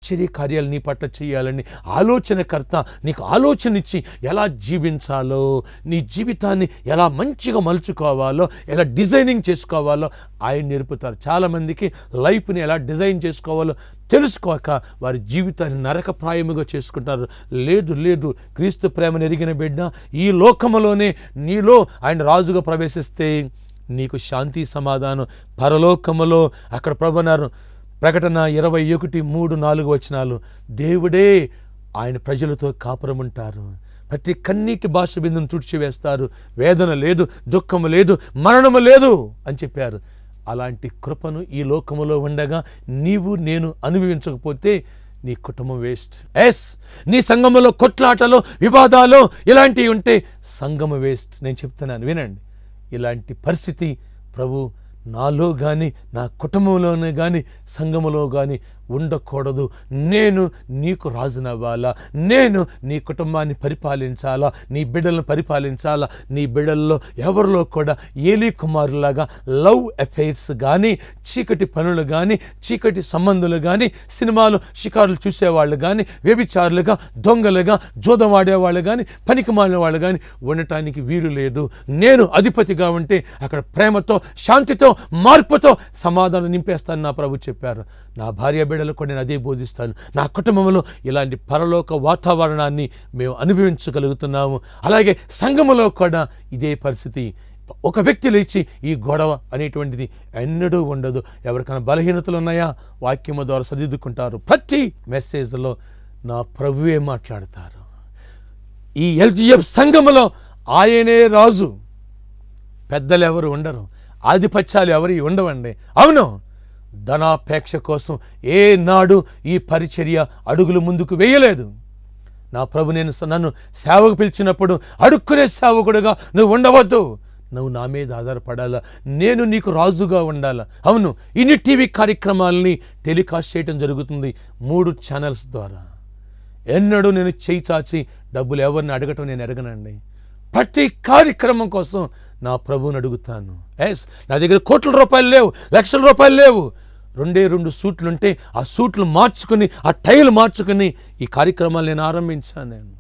ఆశ్చర్య కార్యాలు నీ పట్ల చేయాలని ఆలోచనకర్త నీకు ఆలోచన ఇచ్చి ఎలా జీవించాలో, నీ జీవితాన్ని ఎలా మంచిగా మలుచుకోవాలో, ఎలా డిజైనింగ్ చేసుకోవాలో ఆయన నేర్పుతారు. చాలామందికి లైఫ్ని ఎలా డిజైన్ చేసుకోవాలో తెలుసుకోక వారి జీవితాన్ని నరకప్రాయముగా చేసుకుంటారు. లేదు లేదు, క్రీస్తు ప్రేమను ఎరిగిన బిడ్డ, ఈ లోకములోనే నీలో ఆయన రాజుగా ప్రవేశిస్తే నీకు శాంతి సమాధానం పరలోకములో. అక్కడ ప్రభు అన్నారు, ప్రకటన 21:3-4 దేవుడే ఆయన ప్రజలతో కాపురం ఉంటారు, ప్రతి కన్నీటి భాష బిందును తుడిచివేస్తారు, వేదన లేదు, దుఃఖము లేదు, మరణము లేదు అని చెప్పారు. అలాంటి కృపను ఈ లోకములో ఉండగా నీవు నేను అనుభవించకపోతే నీ కుటుంబం వేస్ట్. నీ సంఘములో కొట్లాటలు, వివాదాలు ఇలాంటివి ఉంటే సంఘము వేస్ట్. నేను చెప్తున్నాను వినండి, ఇలాంటి పరిస్థితి ప్రభు నాలో కానీ నా కుటుంబంలోనే కానీ సంఘములో కానీ ఉండకూడదు. నేను నీకు రాజునవ్వాలా, నేను నీ కుటుంబాన్ని పరిపాలించాలా, నీ బిడ్డలను పరిపాలించాలా. నీ బిడ్డల్లో ఎవరిలో కూడా ఏలీ కుమారులాగా లవ్ అఫైర్స్ కానీ, చీకటి పనులు కానీ, చీకటి సంబంధులు కానీ, సినిమాలు షికారులు చూసేవాళ్ళు కానీ, వ్యభిచారులుగా, దొంగలుగా, జూదం ఆడేవాళ్ళు కానీ, పనికి మాలిన వాళ్ళు కానీ ఉండటానికి వీలు లేదు. నేను అధిపతిగా ఉంటే అక్కడ ప్రేమతో, శాంతితో, మార్పుతో సమాధానం నింపేస్తాను నా ప్రభు చెప్పారు. నా భార్య బిడ్డలకు నేను అదే బోధిస్తాను. నా కుటుంబంలో ఇలాంటి పరలోక వాతావరణాన్ని మేము అనుభవించగలుగుతున్నాము. అలాగే సంఘములో కూడా ఇదే పరిస్థితి. ఒక వ్యక్తి లేచి ఈ గొడవ అనేటువంటిది ఎన్నడూ ఉండదు. ఎవరికైనా బలహీనతలు ఉన్నాయా వాక్యము ద్వారా సరిదిద్దుకుంటారు. ప్రతి మెసేజ్లో నా ప్రభువే మాట్లాడతారు. ఈ ఎల్జీఎఫ్ సంఘములో ఆయనే రాజు, పెద్దలు ఎవరు ఉండరు, ఆధిపత్యాలు ఎవరు ఉండవండి. అవును, ధనాపేక్ష కోసం ఏనాడు ఈ పరిచర్య అడుగులు ముందుకు వేయలేదు. నా ప్రభు నన్ను సేవకు పిలిచినప్పుడు అడుక్కునే సేవకుడుగా నువ్వు ఉండవద్దు, నువ్వు నా మీద ఆధారపడాలా, నేను నీకు రాజుగా ఉండాలా. అవును, ఇన్ని టీవీ కార్యక్రమాలని టెలికాస్ట్ చేయడం జరుగుతుంది 3 ఛానల్స్ ద్వారా. ఎన్నడూ నేను చేయి చాచి డబ్బులు ఎవరిని అడగటం నేను ఎరగనండి. ప్రతి కార్యక్రమం కోసం నా ప్రభువుని అడుగుతాను. నా దగ్గర కోట్ల రూపాయలు లేవు, లక్షల రూపాయలు లేవు. 2 సూట్లు ఉంటే ఆ సూట్లు మార్చుకుని, ఆ టైలు మార్చుకుని ఈ కార్యక్రమాలు నేను ఆరంభించాను. నేను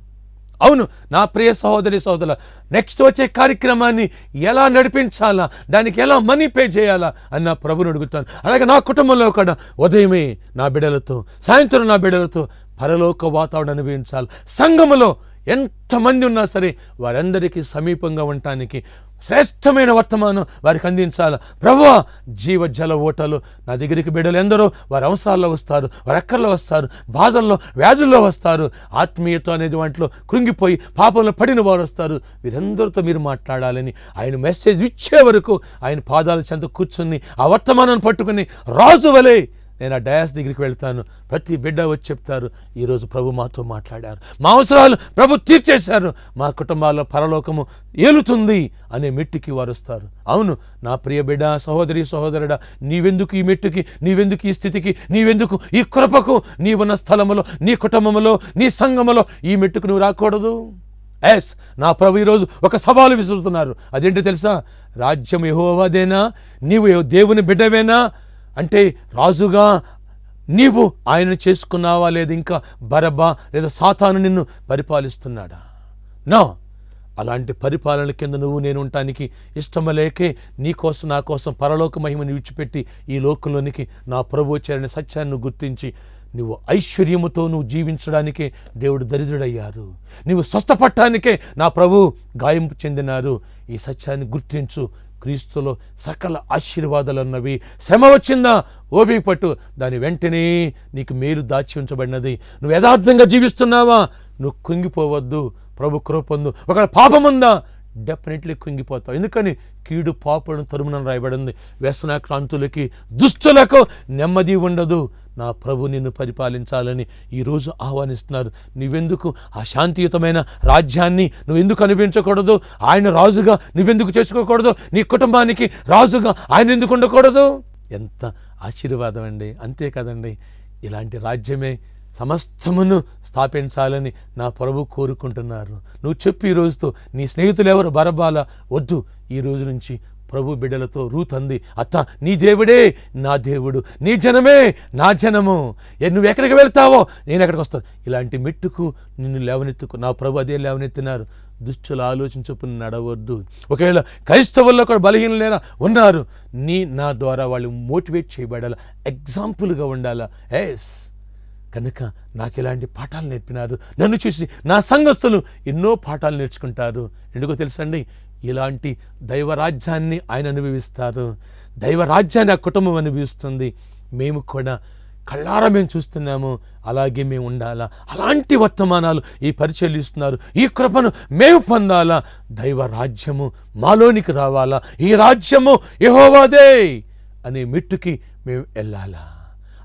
అవును నా ప్రియ సహోదరి సహోదరుల, నెక్స్ట్ వచ్చే కార్యక్రమాన్ని ఎలా నడిపించాలా, దానికి ఎలా మనీ పే చేయాలా అని నా ప్రభుని అడుగుతాను. అలాగే నా కుటుంబంలో కూడా ఉదయమే నా బిడ్డలతో, సాయంత్రం నా బిడ్డలతో పరలోక వాతావరణం అనుభవించాలి. సంఘములో ఎంతమంది ఉన్నా సరే వారందరికీ సమీపంగా ఉండటానికి శ్రేష్టమైన వర్తమానం వారికి అందించాలి. ప్రభువా, జీవజల ఓటలు నా దగ్గరికి బిడ్డలు ఎందరో వారి అవసరాల్లో వస్తారు, వారి అక్కర్లో వస్తారు, బాధల్లో వ్యాధుల్లో వస్తారు, ఆత్మీయత అనేది వాటిలో కృంగిపోయి పాపంలో పడిన వారు వస్తారు. వీరందరితో మీరు మాట్లాడాలని ఆయన మెసేజ్ ఇచ్చే వరకు ఆయన పాదాల చెంత కూర్చుని ఆ వర్తమానాన్ని పట్టుకుని రాజు వలె నేను ఆ డయాస్ దగ్గరికి వెళ్తాను. ప్రతి బిడ్డ వచ్చి చెప్తారు, ఈరోజు ప్రభు మాతో మాట్లాడారు, మా అవసరాలు ప్రభు తీర్చేశారు, మా కుటుంబాల్లో పరలోకము ఏలుతుంది అనే మెట్టుకి వారు వస్తారు. అవును నా ప్రియ బిడ్డ, సహోదరి సహోదరుడా, నీవెందుకు ఈ మెట్టుకి, నీవెందుకు ఈ స్థితికి, నీవెందుకు ఈ కృపకు, నీవున్న స్థలములో, నీ కుటుంబంలో, నీ సంఘములో ఈ మెట్టుకు నువ్వు రాకూడదు? నా ప్రభు ఈరోజు ఒక సవాలు విసురుతున్నారు. అదేంటో తెలుసా? రాజ్యం యెహోవాదేనా, నీవు దేవుని బిడ్డవేనా అంటే రాజుగా నీవు ఆయన చేసుకున్నావా, లేదా ఇంకా బరబ్బా లేదా సాతాను నిన్ను పరిపాలిస్తున్నాడా? నా అలాంటి పరిపాలన కింద నువ్వు నేను ఉండటానికి ఇష్టమలేకే నీ కోసం నా కోసం పరలోక మహిమని విడిచిపెట్టి ఈ లోకంలోనికి నా ప్రభు వచ్చారనే సత్యాన్ని గుర్తించి నువ్వు ఐశ్వర్యముతో నువ్వు జీవించడానికే దేవుడు దరిద్రుడయ్యారు, నువ్వు స్వస్థపడటానికే నా ప్రభు గాయం చెందినారు. ఈ సత్యాన్ని గుర్తించు. క్రీస్తులో సకల ఆశీర్వాదాలు ఉన్నవి. శ్రమ వచ్చిందా ఓపిక పట్టు, దాని వెంటనే నీకు మేలు దాచి ఉంచబడినది. నువ్వు యథార్థంగా జీవిస్తున్నావా, నువ్వు కుంగిపోవద్దు, ప్రభు కృప పొందు. ఒకవేళ పాపం ఉందా, డెఫినెట్లీ కుంగిపోతావు. ఎందుకని కీడు పాపను తరుమునని రాయబడింది. వ్యసనాక్రాంతులకి, దుష్టులకు నెమ్మది ఉండదు. నా ప్రభు నిన్ను పరిపాలించాలని ఈరోజు ఆహ్వానిస్తున్నారు. నువ్వెందుకు ఆ శాంతియుతమైన రాజ్యాన్ని నువ్వెందుకు అనుభవించకూడదు? ఆయన రాజుగా నువ్వెందుకు చేసుకోకూడదు? నీ కుటుంబానికి రాజుగా ఆయన ఎందుకు ఉండకూడదు? ఎంత ఆశీర్వాదం అండి. అంతే కదండి, ఇలాంటి రాజ్యమే సమస్తమును స్థాపించాలని నా ప్రభు కోరుకుంటున్నారు. నువ్వు చెప్పు, ఈ రోజుతో నీ స్నేహితులు ఎవరు బరబాల వద్దు, ఈ రోజు నుంచి ప్రభు బిడ్డలతో రూత్ అంది, అత్త నీ దేవుడే నా దేవుడు, నీ జనమే నా జనము, నువ్వు ఎక్కడికి వెళ్తావో నేను ఎక్కడికి వస్తాను. ఇలాంటి మెట్టుకు నిన్ను లేవనెత్తుకు నా ప్రభు అదే లేవనెత్తినారు. దుష్టుల ఆలోచన చొప్పున నడవద్దు. ఒకవేళ క్రైస్తవుల్లో కూడా బలహీనలేనా ఉన్నారు, నా ద్వారా వాళ్ళు మోటివేట్ చేయబడాలా, ఎగ్జాంపుల్గా ఉండాలా. ఎస్, కనుక నాకు ఇలాంటి పాఠాలు నేర్పినారు. నన్ను చూసి నా సంఘస్థులు ఎన్నో పాఠాలు నేర్చుకుంటారు. ఎందుకో తెలుసండి, ఇలాంటి దైవరాజ్యాన్ని ఆయన అనుభవిస్తారు, దైవరాజ్యాన్ని ఆ కుటుంబం అనుభవిస్తుంది. మేము కూడా కళ్ళారా మేము చూస్తున్నాము, అలాగే మేము ఉండాలా. అలాంటి వర్తమానాలు ఈ పరిచయలు ఇస్తున్నారు. ఈ కృపను మేము పొందాలా, దైవరాజ్యము మాలోనికి రావాలా, ఈ రాజ్యము యెహోవాదే అనే మెట్టుకి మేము వెళ్ళాలా,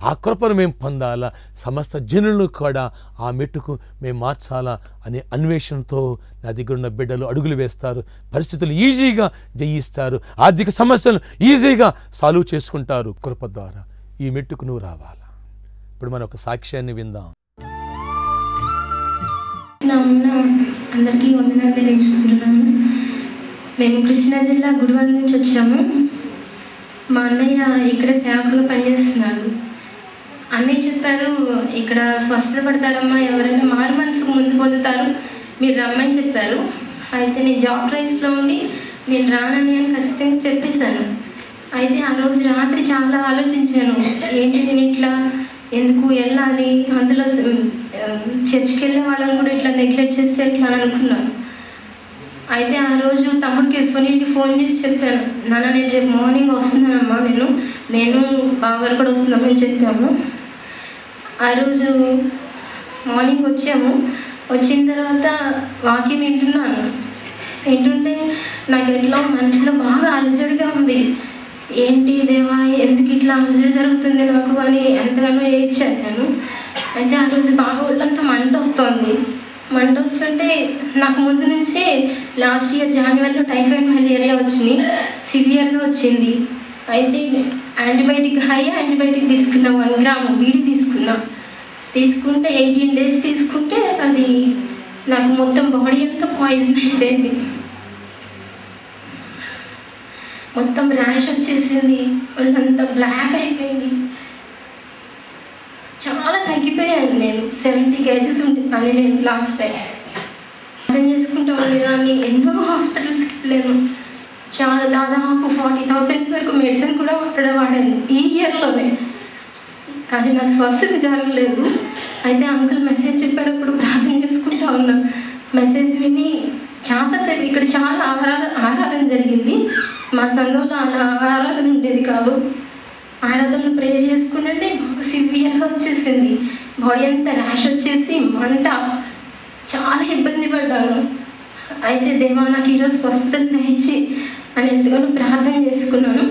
ఆ కృపను మేము పొందాలా, సమస్త జనులను కూడా ఆ మెట్టుకు మేము మార్చాలా అనే అన్వేషణతో నా దగ్గర ఉన్న బిడ్డలు అడుగులు వేస్తారు. పరిస్థితులు ఈజీగా జయిస్తారు, ఆర్థిక సమస్యలను ఈజీగా సాల్వ్ చేసుకుంటారు. కృప ద్వారా ఈ మెట్టుకు నువ్వు రావాలా. ఇప్పుడు మనం ఒక సాక్ష్యాన్ని విందాం. అందరికీ వందనాలు తెలియజేసుకుంటున్నాము. మేము కృష్ణా జిల్లా గుడివాడ నుంచి వచ్చాము. మా అన్నయ్య ఇక్కడ సేవకులుగా పనిచేస్తున్నారు. అన్నయ్య చెప్పారు, ఇక్కడ స్వస్థత పడతారమ్మా, ఎవరైనా మారు మనసుకు ముందు పొందుతారు, మీరు రమ్మని చెప్పారు. అయితే నేను జాబ్ ట్రైల్స్లో ఉండి నేను రానని అని ఖచ్చితంగా చెప్పేశాను. అయితే ఆ రోజు రాత్రి చాలా ఆలోచించాను, ఏంటి నేను ఇట్లా ఎందుకు వెళ్ళాలి, అందులో చర్చ్కి వెళ్ళే వాళ్ళని కూడా ఇట్లా నెగ్లెక్ట్ చేస్తే ఎట్లా అని అనుకున్నాను. అయితే ఆ రోజు తమ్ముడికి సునీల్కి ఫోన్ చేసి చెప్పాను, నాన్న నేను రేపు మార్నింగ్ వస్తున్నానమ్మా, నేను బావగారు కూడా వస్తున్నామని చెప్పాము. ఆ రోజు మార్నింగ్ వచ్చాము. వచ్చిన తర్వాత వాక్యం వింటుంటే నాకు ఎట్లా మనసులో బాగా అలజడిగా ఉంది. ఏంటి దేవా, ఎందుకు ఇట్లా అలజడి జరుగుతుంది నాకు అని ఎంతగానో ఏడ్చాను నేను. అయితే ఆ రోజు బాగా ఒళ్ళంతా మంట వస్తుంటే నాకు ముందు నుంచే లాస్ట్ ఇయర్ జనవరిలో టైఫాయిడ్ మలేరియా వచ్చింది, సివియర్గా వచ్చింది. అయితే యాంటీబయాటిక్ తీసుకున్నా, 1 గ్రాము బీడీ తీసుకుంటే 18 days తీసుకుంటే అది నాకు మొత్తం బాడీ అంతా పాయిజన్ అయిపోయింది. మొత్తం ర్యాష్ వచ్చేసింది, వాళ్ళంతా బ్లాక్ అయిపోయింది. చాలా తగ్గిపోయాను నేను, 70 kgs ఉంటాను నేను లాస్ట్ టైం. అర్థం చేసుకుంటూ ఉండేదాన్ని, ఎన్నో హాస్పిటల్స్కి వెళ్ళాను. చాలా దాదాపు 40,000 వరకు మెడిసిన్ కూడా వాడాను ఈ ఇయర్లోనే, కానీ నాకు స్వస్థత జరగలేదు. అయితే అంకుల్ మెసేజ్ చెప్పేటప్పుడు ప్రార్థన చేసుకుంటా ఉన్నా. మెసేజ్ విని చాలాసేపు ఇక్కడ చాలా ఆరాధన జరిగింది. మా సంఘంలో అలా ఆరాధన ఉండేది కాదు. ఆరాధనలు ప్రేయర్ చేసుకుంటే బాగా సివియర్గా వచ్చేసింది, బాడీ అంతా ర్యాష్ వచ్చేసి మంట, చాలా ఇబ్బంది పడ్డాను. అయితే దేవా నాకు ఈరోజు స్వస్థత దయచి అని ఎంతగానో ప్రార్థన చేసుకున్నాను.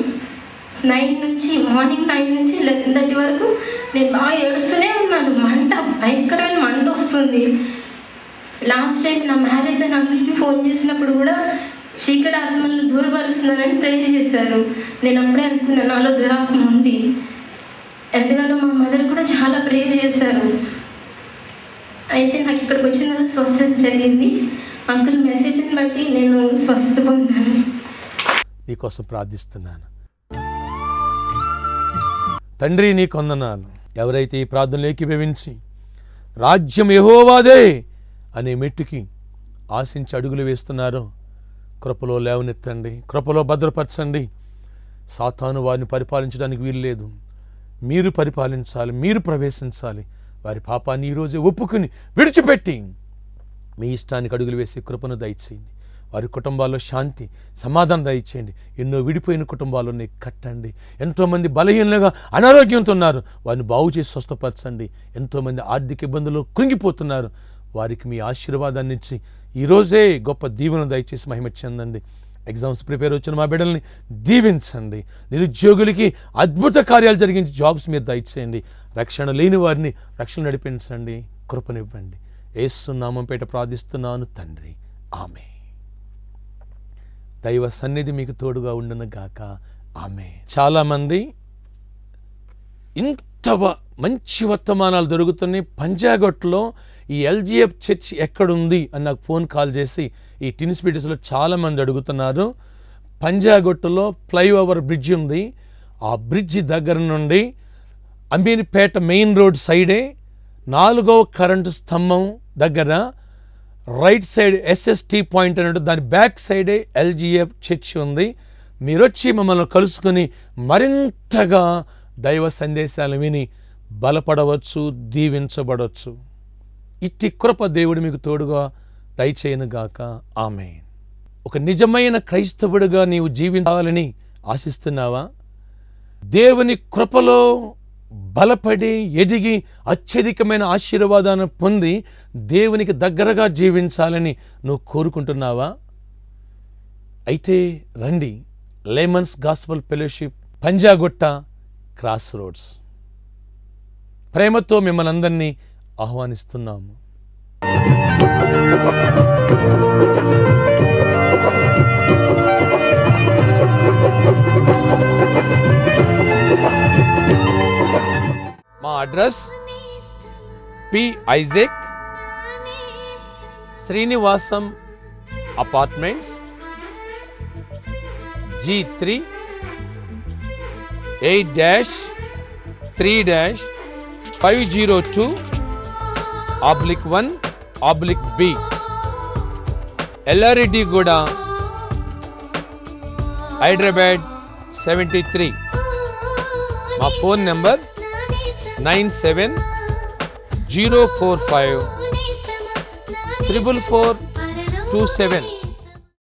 మార్నింగ్ 9 నుంచి 11:30 వరకు నేను బాగా ఏడుస్తూనే ఉన్నాను. భయంకరమైన మంట వస్తుంది. లాస్ట్ టైం నా మ్యారేజ్ అయిన అంకుల్కి ఫోన్ చేసినప్పుడు కూడా చీకటి ఆత్మలను దూరపరుస్తున్నానని ప్రేయర్ చేశారు. నేను అప్పుడే అనుకున్నాను నాలో దురాత్మ ఉంది. ఎంతగానో మా మదర్ కూడా చాలా ప్రేయర్ చేశారు. అయితే నాకు ఇక్కడికి వచ్చిన స్వస్థత జరిగింది. అంకుల్ మెసేజ్ని బట్టి నేను స్వస్థత పొందాను. నీకోసం ప్రార్థిస్తున్నాను. తండ్రి నీకు వందనాలు. ఎవరైతే ఈ ప్రార్థనలు ఏకీభవించి రాజ్యం యెహోవాదే అనే మెట్టుకి ఆశించి అడుగులు వేస్తున్నారో కృపలో లేవనెత్తండి, కృపలో భద్రపరచండి. సాతాను వారిని పరిపాలించడానికి వీలు లేదు. మీరు పరిపాలించాలి, మీరు ప్రవేశించాలి. వారి పాపాన్ని ఈరోజే ఒప్పుకుని విడిచిపెట్టి మీ ఇష్టానికి అడుగులు వేసే కృపను దయచేయండి. వారి కుటుంబాల్లో శాంతి సమాధానం దయచేయండి. ఎన్నో విడిపోయిన కుటుంబాలని కట్టండి. ఎంతోమంది బలహీనంగా అనారోగ్యంతో ఉన్నారు, వారిని బాగు చేసి స్వస్థపరచండి. ఎంతోమంది ఆర్థిక ఇబ్బందులు కృంగిపోతున్నారు, వారికి మీ ఆశీర్వాదాన్ని ఇచ్చి ఈరోజే గొప్ప దీవెన దయచేసి మహిమ చెందండి. ఎగ్జామ్స్ ప్రిపేర్ వచ్చిన మా బిడ్డల్ని దీవించండి. నిరుద్యోగులకి అద్భుత కార్యాలు జరిగించి జాబ్స్ మీరు దయచేయండి. రక్షణ లేని వారిని రక్షణ నడిపించండి, కృపనివ్వండి. యేసు నామం పేట ప్రార్థిస్తున్నాను తండ్రి, ఆమె. దైవ సన్నిధి మీకు తోడుగా ఉండును గాక, ఆమె. చాలామంది ఇంత మంచి వర్తమానాలు దొరుకుతున్నాయి. పంజాగట్లో ఈ ఎల్జిఎఫ్ చర్చ్ ఎక్కడుంది అని నాకు ఫోన్ కాల్ చేసి ఈ టిన్ స్పీటర్స్లో చాలామంది అడుగుతున్నారు. పంజాగుట్టలో ఫ్లైఓవర్ బ్రిడ్జ్ ఉంది. ఆ బ్రిడ్జి దగ్గర నుండి అమీర్పేట మెయిన్ రోడ్ సైడే 4వ కరెంటు స్తంభం దగ్గర రైట్ సైడ్ SST పాయింట్ అన్నట్టు దాని బ్యాక్ సైడే LGF చర్చి ఉంది. మీరొచ్చి మమ్మల్ని కలుసుకుని మరింతగా దైవ సందేశాలు విని బలపడవచ్చు, దీవించబడవచ్చు. ఇట్టి కృప దేవుడు మీకు తోడుగా దయచేయనుగాక. ఆమేన్. ఒక నిజమైన క్రైస్తవుడిగా నీవు జీవించాలని ఆశిస్తున్నావా? దేవుని కృపలో బలపడి ఎదిగి అత్యధికమైన ఆశీర్వాదాన్ని పొంది దేవునికి దగ్గరగా జీవించాలని నువ్వు కోరుకుంటున్నావా? అయితే రండి, layman's gospel fellowship, Panjagutta cross roads. ప్రేమతో మిమ్మల్ని అందరినీ ఆహ్వానిస్తున్నాము. మా address P. Isaac, Srinivasam apartments, G3 8-3-502/1/B, Yellareddy గూడ, హైదరాబాద్ 73. మా ఫోన్ నెంబర్ 97-045-44427.